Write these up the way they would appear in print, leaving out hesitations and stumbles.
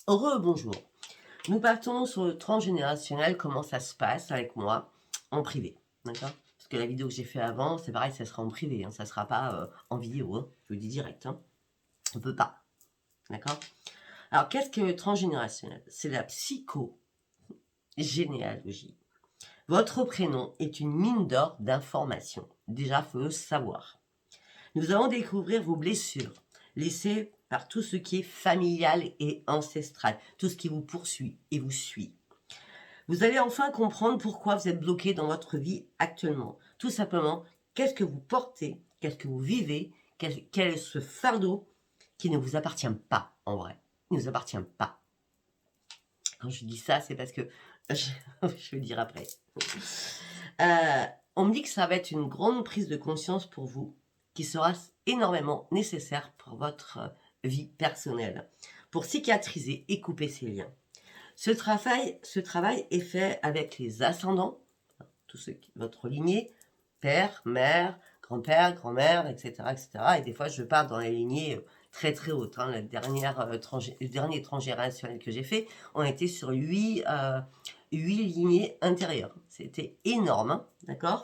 Bonjour. Nous partons sur le transgénérationnel, comment ça se passe avec moi en privé. D'accord? Parce que la vidéo que j'ai fait avant, c'est pareil, ça sera en privé, hein, ça ne sera pas en vidéo. Hein, je vous le dis direct. Hein. On ne peut pas. D'accord? Alors, qu'est-ce que le transgénérationnel? C'est la psychogénéalogie. Votre prénom est une mine d'or d'informations. Déjà, il faut le savoir. Nous allons découvrir vos blessures, laissées par tout ce qui est familial et ancestral, tout ce qui vous poursuit et vous suit. Vous allez enfin comprendre pourquoi vous êtes bloqué dans votre vie actuellement. Tout simplement, qu'est-ce que vous portez, qu'est-ce que vous vivez, quel est ce fardeau qui ne vous appartient pas en vrai. Il ne vous appartient pas. Quand je dis ça, c'est parce que je vais le dire après. On me dit que ça va être une grande prise de conscience pour vous, qui sera énormément nécessaire pour votre vie personnelle, pour cicatriser et couper ces liens. Ce travail est fait avec les ascendants, tous ceux qui votre lignée, père, mère, grand-père, grand-mère, etc., etc. Et des fois, je pars dans les lignées très très hautes. Hein. Le dernier transgénérationnel que j'ai fait, on était sur 8 lignées intérieures. C'était énorme, hein, d'accord?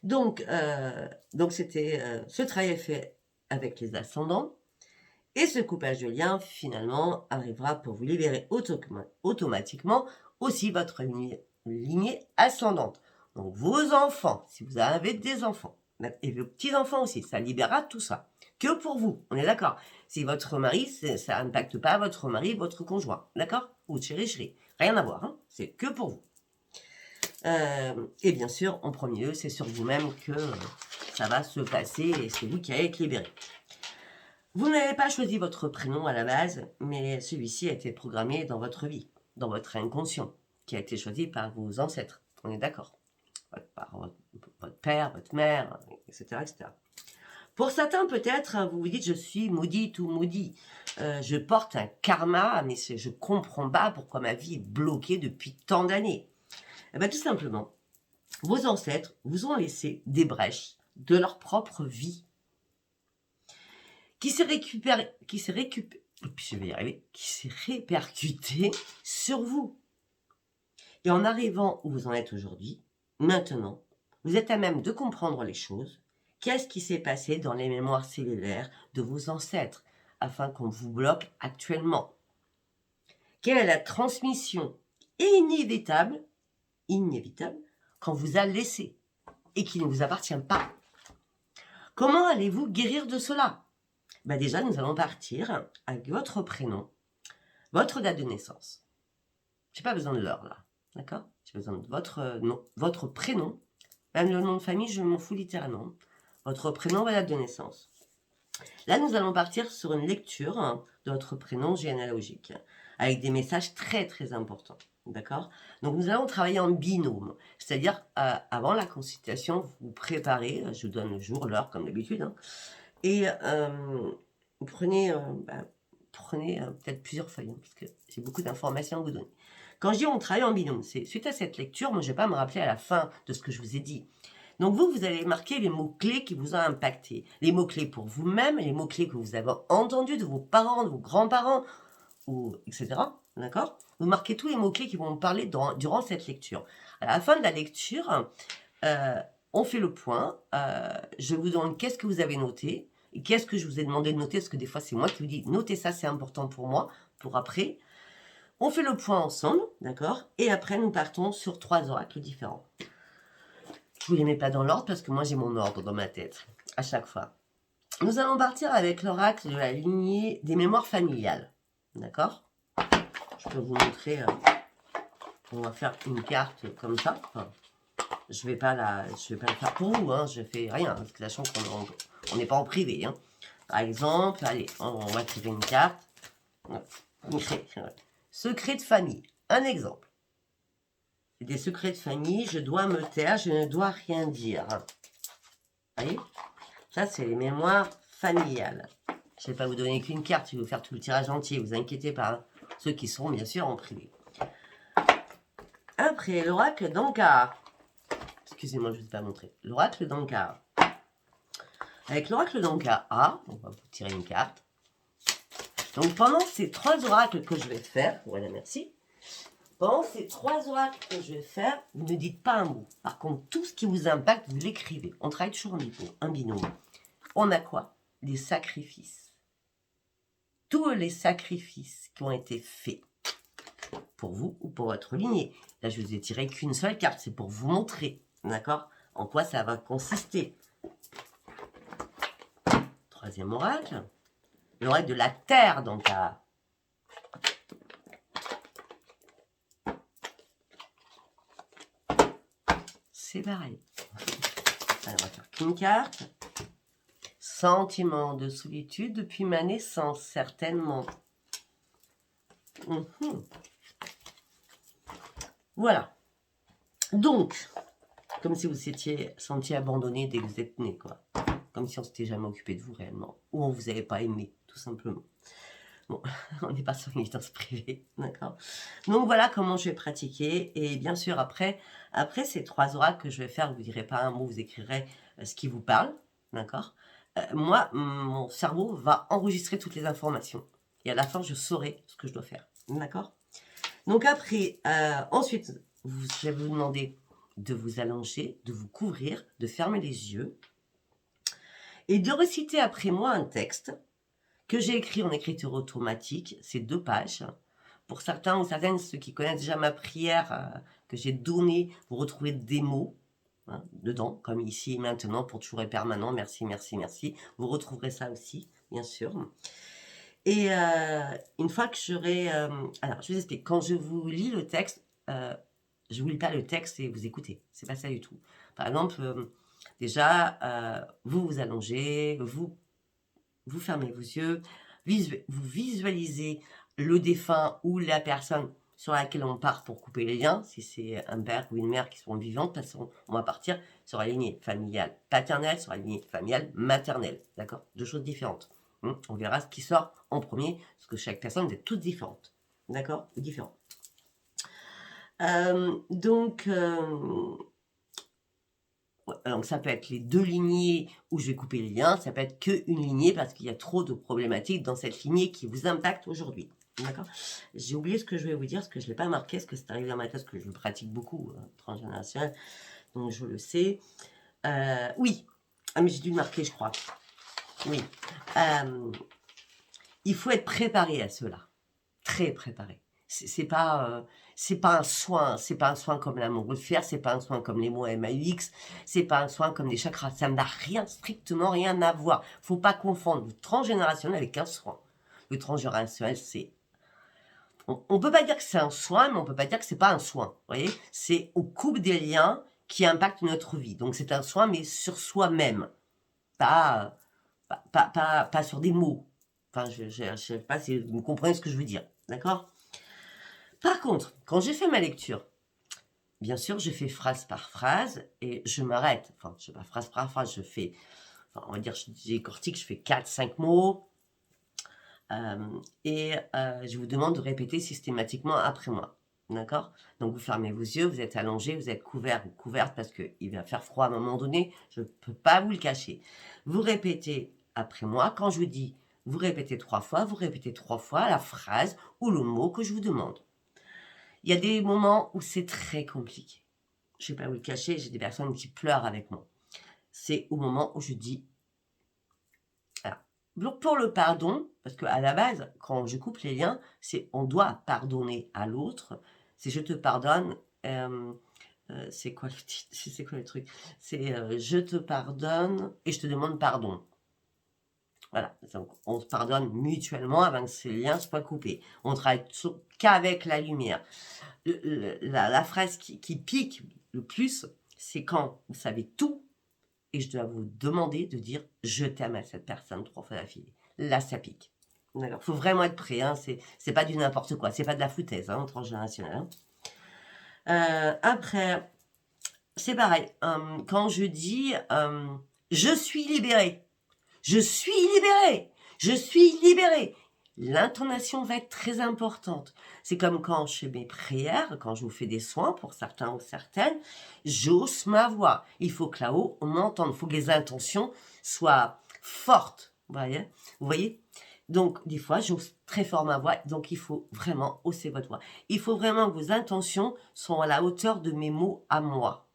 Donc c'était ce travail est fait avec les ascendants. Et ce coupage de lien, finalement, arrivera pour vous libérer automatiquement aussi votre lignée ascendante. Donc vos enfants, si vous avez des enfants, et vos petits-enfants aussi, ça libérera tout ça. Que pour vous, on est d'accord? Si votre mari, ça n'impacte pas votre mari, votre conjoint, d'accord? Ou chéri, rien à voir, hein, c'est que pour vous. Et bien sûr, en premier lieu, c'est sur vous-même que ça va se passer et c'est vous qui allez être libéré. Vous n'avez pas choisi votre prénom à la base, mais celui-ci a été programmé dans votre vie, dans votre inconscient, qui a été choisi par vos ancêtres. On est d'accord? Par votre père, votre mère, etc., etc. Pour certains, peut-être, vous vous dites, je suis maudite ou maudit. Je porte un karma, mais je ne comprends pas pourquoi ma vie est bloquée depuis tant d'années. Eh bien, tout simplement, vos ancêtres vous ont laissé des brèches de leur propre vie qui s'est répercuté sur vous. Et en arrivant où vous en êtes aujourd'hui, maintenant, vous êtes à même de comprendre les choses. Qu'est-ce qui s'est passé dans les mémoires cellulaires de vos ancêtres afin qu'on vous bloque actuellement? Quelle est la transmission inévitable qu'on vous a laissé et qui ne vous appartient pas? Comment allez-vous guérir de cela? Déjà, nous allons partir avec votre prénom, votre date de naissance. Je n'ai pas besoin de l'heure, là. D'accord? J'ai besoin de votre prénom. Même le nom de famille, je m'en fous littéralement. Votre prénom, votre date de naissance. Là, nous allons partir sur une lecture de votre prénom généalogique, avec des messages très, très importants. D'accord? Donc, nous allons travailler en binôme. C'est-à-dire, avant la consultation, vous préparez, je vous donne le jour, l'heure, comme d'habitude, hein, et prenez peut-être plusieurs feuilles, parce que j'ai beaucoup d'informations à vous donner. Quand je dis on travaille en binôme, c'est suite à cette lecture, moi je ne vais pas me rappeler à la fin de ce que je vous ai dit. Donc vous allez marquer les mots-clés qui vous ont impacté. Les mots-clés pour vous-même, les mots-clés que vous avez entendus de vos parents, de vos grands-parents, etc. D'accord? Vous marquez tous les mots-clés qui vont vous parler durant cette lecture. À la fin de la lecture, on fait le point. Je vous demande qu'est-ce que vous avez noté et qu'est-ce que je vous ai demandé de noter, parce que des fois c'est moi qui vous dis notez ça, c'est important pour moi, pour après. On fait le point ensemble, d'accord? Et après nous partons sur 3 oracles différents. Je vous les mets pas dans l'ordre parce que moi j'ai mon ordre dans ma tête à chaque fois. Nous allons partir avec l'oracle de la lignée des mémoires familiales, d'accord? Je peux vous montrer. On va faire une carte comme ça. Enfin, je vais pas le faire pour vous, hein, je fais rien, parce que sachant qu'on n'est pas en privé. Hein. Par exemple, allez, on va tirer une carte. Secret de famille. Un exemple. Des secrets de famille, je dois me taire, je ne dois rien dire. Vous voyez? Ça, c'est les mémoires familiales. Je ne vais pas vous donner qu'une carte, je vais vous faire tout le tirage entier, vous inquiétez pas. Hein. Ceux qui seront bien sûr en privé. Après, l'oracle d'Ankar. Excusez-moi, je ne vous ai pas montré. L'oracle d'Ankar. Avec l'oracle d'Ankar A, on va vous tirer une carte. Donc pendant ces 3 oracles que je vais faire, voilà, merci. Pendant ces 3 oracles que je vais faire, vous ne dites pas un mot. Par contre, tout ce qui vous impacte, vous l'écrivez. On travaille toujours en binôme. On a quoi? Des sacrifices. Tous les sacrifices qui ont été faits pour vous ou pour votre lignée. Là, je vous ai tiré qu'une seule carte. C'est pour vous montrer, d'accord, en quoi ça va consister. 3e oracle. L'oracle de la terre, donc à... C'est pareil. Alors, on va faire qu'une carte. Sentiment de solitude depuis ma naissance, certainement. Voilà. Donc, comme si vous étiez senti abandonné dès que vous êtes né, quoi. Comme si on s'était jamais occupé de vous réellement. Ou on vous avait pas aimé, tout simplement. Bon, on n'est pas sur une guidance privée, d'accord. Donc voilà comment je vais pratiquer. Et bien sûr, après ces 3 oracles que je vais faire, vous ne direz pas un mot, vous écrirez ce qui vous parle, d'accord. Moi, mon cerveau va enregistrer toutes les informations. Et à la fin, je saurai ce que je dois faire, d'accord. Donc après, ensuite, je vais vous demander de vous allonger, de vous couvrir, de fermer les yeux et de réciter après moi un texte que j'ai écrit en écriture automatique, c'est 2 pages. Pour certains ou certaines, ceux qui connaissent déjà ma prière que j'ai donnée, vous retrouvez des mots dedans, comme ici et maintenant, pour toujours et permanent, merci, merci, merci. Vous retrouverez ça aussi, bien sûr. Et une fois que j'aurai... alors, je vous explique, quand je vous lis le texte, je ne vous lis pas le texte et vous écoutez, c'est pas ça du tout. Par exemple, déjà, vous vous allongez, vous fermez vos yeux, vous visualisez le défunt ou la personne sur laquelle on part pour couper les liens, si c'est un père ou une mère qui sont vivantes, parce qu'on va partir sur la lignée familiale paternelle, sur la lignée familiale maternelle, d'accord? 2 choses différentes. On verra ce qui sort en premier, parce que chaque personne, vous êtes toutes différentes, d'accord? Ou différentes. Donc, ça peut être les 2 lignées où je vais couper les liens, ça peut être qu'une lignée parce qu'il y a trop de problématiques dans cette lignée qui vous impacte aujourd'hui. D'accord? J'ai oublié ce que je vais vous dire, parce que je ne l'ai pas marqué, parce que c'est arrivé dans ma tête, parce que je pratique beaucoup transgénérationnel, donc je le sais. Oui, mais j'ai dû le marquer, je crois. Oui. Il faut être préparé à cela. Très préparé. C'est pas un soin, c'est pas un soin comme la montgolfière, c'est pas un soin comme les mots MAUX, c'est pas un soin comme les chakras, ça n'a rien, strictement rien à voir. Faut pas confondre le transgénérationnel avec un soin. Le transgénérationnel, c'est... On peut pas dire que c'est un soin, mais on peut pas dire que c'est pas un soin. Vous voyez, c'est on coupe des liens qui impactent notre vie. Donc c'est un soin, mais sur soi-même, pas sur des mots. Enfin, je sais pas si vous comprenez ce que je veux dire, d'accord? Par contre, quand j'ai fait ma lecture, bien sûr, je fais phrase par phrase et je m'arrête. Enfin, je sais pas, phrase par phrase, je fais, enfin, on va dire, je décortique, je fais 4-5 mots. Je vous demande de répéter systématiquement après moi. D'accord? Donc, vous fermez vos yeux, vous êtes allongé, vous êtes couvert ou couverte parce qu'il va faire froid à un moment donné. Je ne peux pas vous le cacher. Vous répétez après moi. Quand je vous dis, vous répétez 3 fois, vous répétez 3 fois la phrase ou le mot que je vous demande. Il y a des moments où c'est très compliqué. Je ne vais pas vous le cacher, j'ai des personnes qui pleurent avec moi. C'est au moment où je dis... Alors, pour le pardon, parce qu'à la base, quand je coupe les liens, c'est on doit pardonner à l'autre. C'est je te pardonne. C'est quoi le truc? C'est je te pardonne et je te demande pardon. Voilà, donc on se pardonne mutuellement avant que ces liens soient coupés. On travaille qu'avec la lumière. La phrase qui pique le plus, c'est quand vous savez tout et je dois vous demander de dire « je t'aime » à cette personne 3 fois d'affilée. Là, ça pique. D'accord. Faut vraiment être prêt. Hein. C'est pas du n'importe quoi. C'est pas de la foutaise, hein, transgénérationnel. Après, c'est pareil. Quand je dis « je suis libéré », je suis libéré, je suis libéré. L'intonation va être très importante. C'est comme quand je fais mes prières, quand je vous fais des soins pour certains ou certaines, j'ose ma voix. Il faut que là-haut, on m'entende. Il faut que les intentions soient fortes. Vous voyez? Donc, des fois, j'ose très fort ma voix, donc il faut vraiment hausser votre voix. Il faut vraiment que vos intentions soient à la hauteur de mes mots à moi.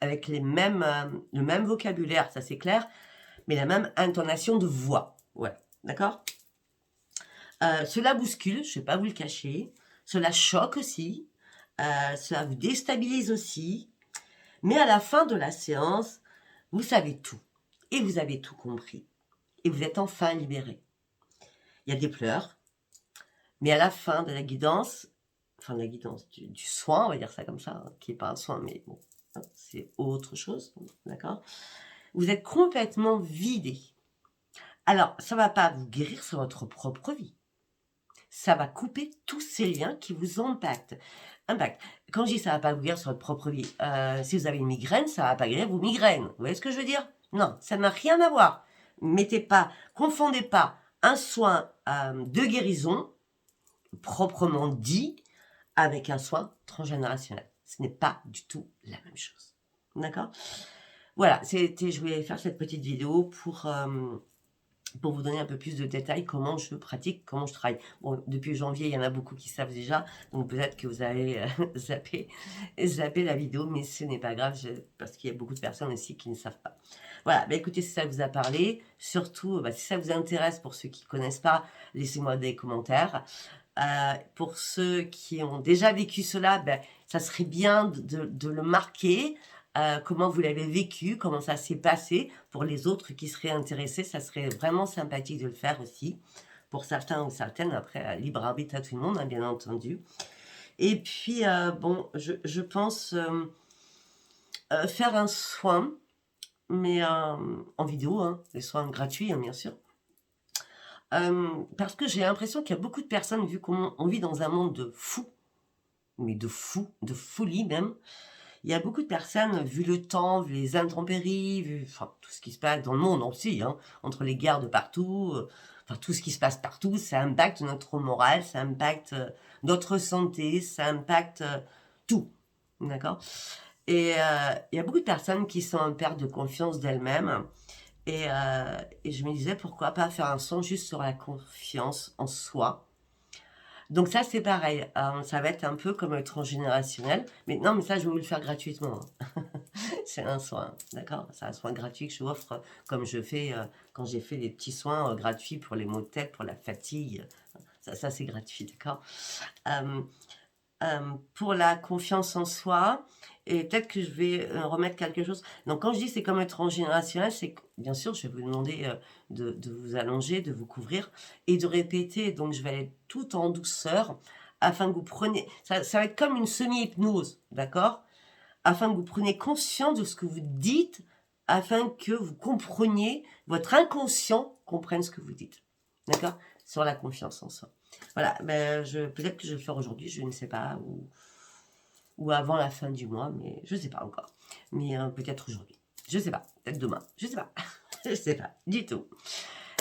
Avec le même vocabulaire, ça c'est clair, mais la même intonation de voix. Ouais, d'accord. Cela bouscule, je ne vais pas vous le cacher. Cela choque aussi. Cela vous déstabilise aussi. Mais à la fin de la séance, vous savez tout. Et vous avez tout compris. Et vous êtes enfin libéré. Il y a des pleurs. Mais à la fin de la guidance, du soin, on va dire ça comme ça, hein, qui n'est pas un soin, mais bon, hein, c'est autre chose, d'accord. Vous êtes complètement vidé. Alors, ça ne va pas vous guérir sur votre propre vie. Ça va couper tous ces liens qui vous impactent. Quand je dis ça va pas vous guérir sur votre propre vie, si vous avez une migraine, ça va pas guérir vos migraines. Vous voyez ce que je veux dire? Non, ça n'a rien à voir. Confondez pas un soin de guérison proprement dit avec un soin transgénérationnel. Ce n'est pas du tout la même chose. D'accord? Voilà, je voulais faire cette petite vidéo pour vous donner un peu plus de détails, comment je pratique, comment je travaille. Bon, depuis janvier, il y en a beaucoup qui savent déjà, donc peut-être que vous allez zapper la vidéo, mais ce n'est pas grave, parce qu'il y a beaucoup de personnes aussi qui ne savent pas. Voilà, bah écoutez, si ça vous a parlé, surtout, si ça vous intéresse, pour ceux qui ne connaissent pas, laissez-moi des commentaires. Pour ceux qui ont déjà vécu cela, ça serait bien de le marquer, comment vous l'avez vécu, comment ça s'est passé. Pour les autres qui seraient intéressés, ça serait vraiment sympathique de le faire aussi. Pour certains ou certaines, après, libre arbitre à tout le monde, hein, bien entendu. Et puis, bon, je pense faire un soin, mais en vidéo, hein, des soins gratuits, hein, bien sûr. Parce que j'ai l'impression qu'il y a beaucoup de personnes, vu qu'on vit dans un monde de fous, mais de folie même, il y a beaucoup de personnes, vu le temps, vu les intempéries, vu tout ce qui se passe dans le monde aussi, hein, entre les guerres de partout, tout ce qui se passe partout, ça impacte notre morale, ça impacte notre santé, ça impacte tout, d'accord. Et il y a beaucoup de personnes qui sont en perte de confiance d'elles-mêmes, et je me disais, pourquoi pas faire un son juste sur la confiance en soi. Donc ça, c'est pareil. Ça va être un peu comme le transgénérationnel. Mais non, mais ça, je vais vous le faire gratuitement. C'est un soin, d'accord? C'est un soin gratuit que je vous offre, comme je fais quand j'ai fait des petits soins gratuits pour les maux de tête, pour la fatigue. Ça c'est gratuit, d'accord? Pour la confiance en soi, et peut-être que je vais remettre quelque chose. Donc quand je dis c'est comme un transgénérationnel, c'est que bien sûr je vais vous demander de vous allonger, de vous couvrir et de répéter. Donc je vais aller tout en douceur afin que vous preniez, ça va être comme une semi-hypnose, d'accord? Afin que vous preniez conscience de ce que vous dites, afin que vous compreniez, votre inconscient comprenne ce que vous dites, d'accord? Sur la confiance en soi. Voilà, peut-être que je vais le faire aujourd'hui, je ne sais pas, ou avant la fin du mois, mais je ne sais pas encore. Mais peut-être aujourd'hui, je ne sais pas, peut-être demain, je ne sais pas, je ne sais pas du tout.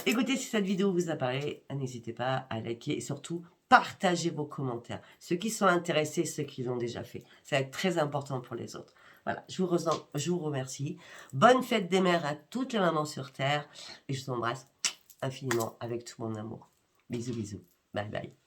Écoutez, si cette vidéo vous apparaît, n'hésitez pas à liker et surtout partagez vos commentaires. Ceux qui sont intéressés, ceux qui l'ont déjà fait, ça va être très important pour les autres. Voilà, je vous remercie. Bonne fête des mères à toutes les mamans sur Terre et je vous embrasse infiniment avec tout mon amour. Bisous, bisous. Bye bye.